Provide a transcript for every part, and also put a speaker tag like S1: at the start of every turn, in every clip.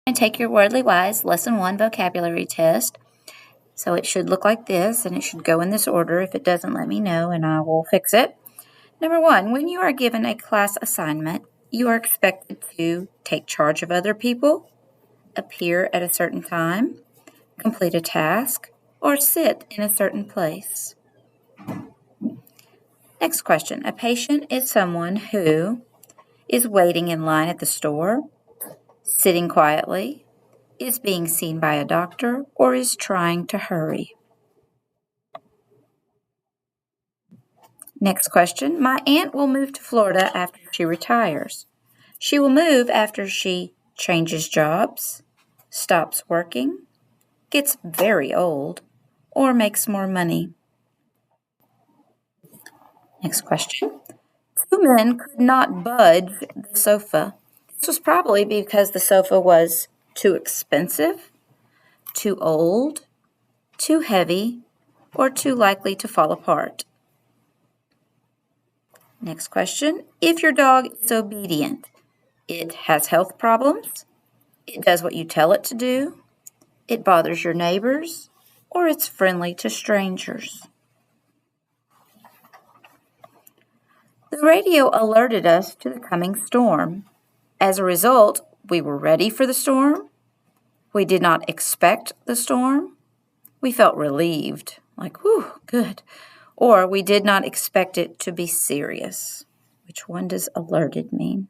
S1: and take your Wordly Wise Lesson 1 vocabulary test. So it should look like this, and it should go in this order. If it doesn't, let me know, and I will fix it. Number 1, when you are given a class assignment, you are expected to take charge of other people, appear at a certain time, complete a task, or sit in a certain place. Next question. A patient is someone who is waiting in line at the store, sitting quietly, is being seen by a doctor, or is trying to hurry. Next question. My aunt will move to Florida after she retires. She will move after she changes jobs, stops working, gets very old, or makes more money. Next question. 2 men could not budge the sofa. This was probably because the sofa was too expensive, too old, too heavy, or too likely to fall apart. Next question. If your dog is obedient, it has health problems, it does what you tell it to do, it bothers your neighbors, or it's friendly to strangers. The radio alerted us to the coming storm. As a result, we were ready for the storm. We did not expect the storm. We felt relieved, like, whew, good. Or we did not expect it to be serious. Which one does alerted mean?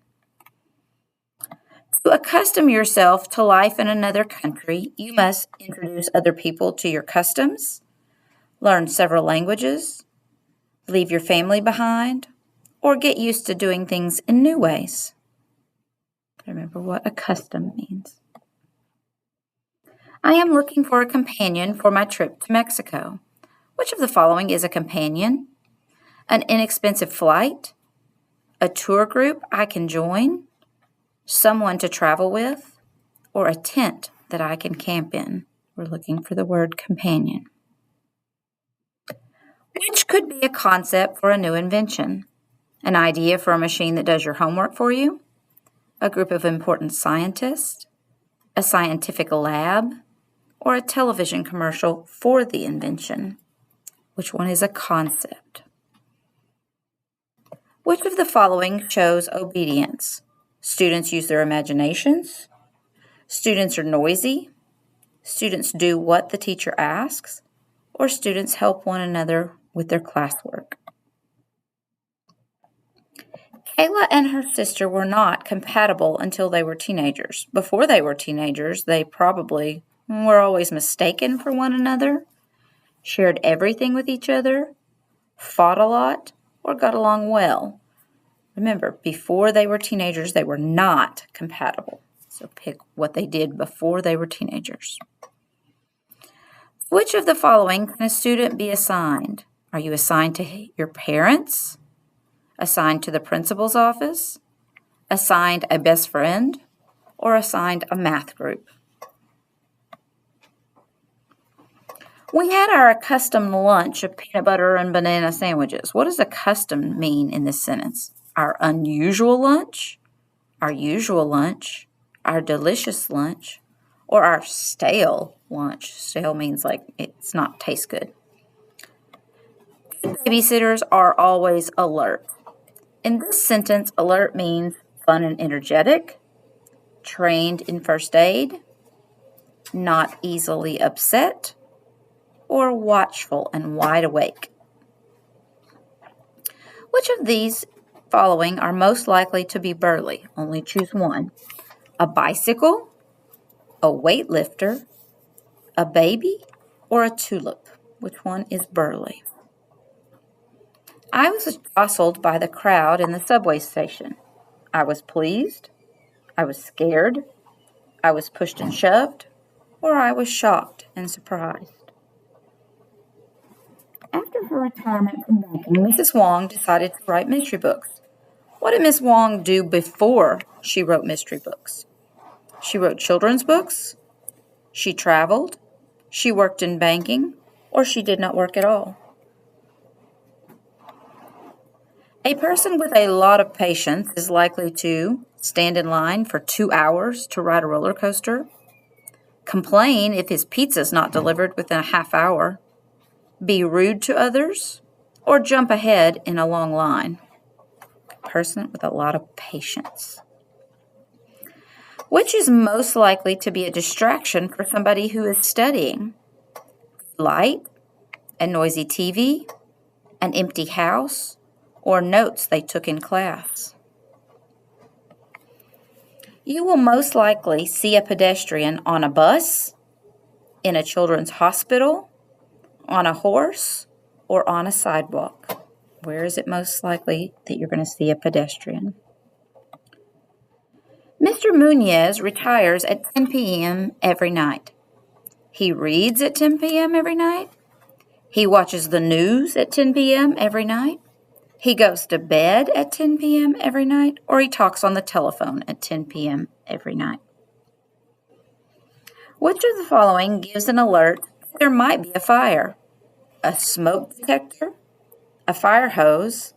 S1: To accustom yourself to life in another country, you must introduce other people to your customs, learn several languages, leave your family behind, or get used to doing things in new ways. Remember what accustom means. I am looking for a companion for my trip to Mexico. Which of the following is a companion? An inexpensive flight? A tour group I can join? Someone to travel with? Or a tent that I can camp in? We're looking for the word companion. Which could be a concept for a new invention? An idea for a machine that does your homework for you? A group of important scientists? A scientific lab? Or a television commercial for the invention? Which one is a concept? Which of the following shows obedience? Students use their imaginations. Students are noisy. Students do what the teacher asks. Or students help one another with their classwork. Kayla and her sister were not compatible until they were teenagers. Before they were teenagers, they probably were always mistaken for one another, shared everything with each other, fought a lot, or got along well. Remember, before they were teenagers, they were not compatible. So pick what they did before they were teenagers. Which of the following can a student be assigned? Are you assigned to your parents? Assigned to the principal's office? Assigned a best friend? Or assigned a math group? We had our accustomed lunch of peanut butter and banana sandwiches. What does accustomed mean in this sentence? Our unusual lunch, our usual lunch, our delicious lunch, or our stale lunch? Stale means like it's not taste good. Good babysitters are always alert. In this sentence, alert means fun and energetic, trained in first aid, not easily upset, or watchful and wide awake. Which of these following are most likely to be burly? Only choose one. A bicycle, a weightlifter, a baby, or a tulip? Which one is burly? I was jostled by the crowd in the subway station. I was pleased, I was scared, I was pushed and shoved, or I was shocked and surprised. After her retirement from banking, Mrs. Wong decided to write mystery books. What did Miss Wong do before she wrote mystery books? She wrote children's books, she traveled, she worked in banking, or she did not work at all. A person with a lot of patience is likely to stand in line for 2 hours to ride a roller coaster, complain if his pizza's not delivered within a half hour, be rude to others, or jump ahead in a long line. A person with a lot of patience. Which is most likely to be a distraction for somebody who is studying? Light, a noisy TV, an empty house, or notes they took in class? You will most likely see a pedestrian on a bus, in a children's hospital, on a horse, or on a sidewalk. Where is it most likely that you're going to see a pedestrian? Mr. Muñez retires at 10 p.m. every night. He reads at 10 p.m. every night. He watches the news at 10 p.m. every night. He goes to bed at 10 p.m. every night, or he talks on the telephone at 10 p.m. every night. Which of the following gives an alert that there might be a fire? A smoke detector, a fire hose,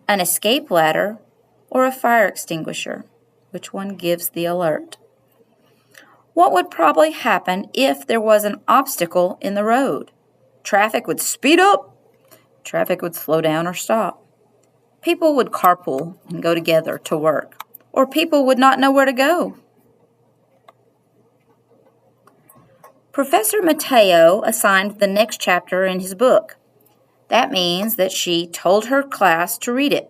S1: an escape ladder, or a fire extinguisher? Which one gives the alert? What would probably happen if there was an obstacle in the road? Traffic would speed up. Traffic would slow down or stop. People would carpool and go together to work, or people would not know where to go. Professor Mateo assigned the next chapter in his book. That means that she told her class to read it,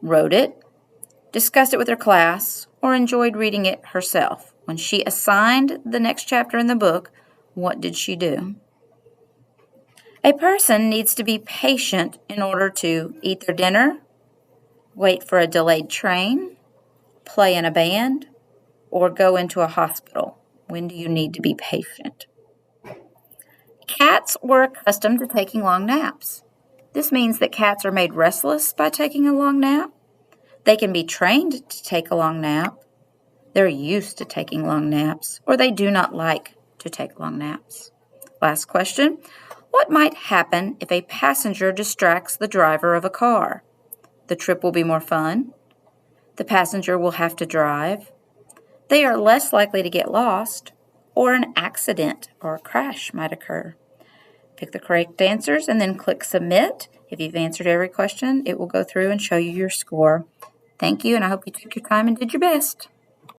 S1: wrote it, discussed it with her class, or enjoyed reading it herself. When she assigned the next chapter in the book, what did she do? A person needs to be patient in order to eat their dinner, wait for a delayed train, play in a band, or go into a hospital. When do you need to be patient? Cats were accustomed to taking long naps. This means that cats are made restless by taking a long nap. They can be trained to take a long nap. They're used to taking long naps, or they do not like to take long naps. Last question. What might happen if a passenger distracts the driver of a car? The trip will be more fun. The passenger will have to drive. They are less likely to get lost, or an accident or a crash might occur. Pick the correct answers and then click Submit. If you've answered every question, it will go through and show you your score. Thank you, and I hope you took your time and did your best.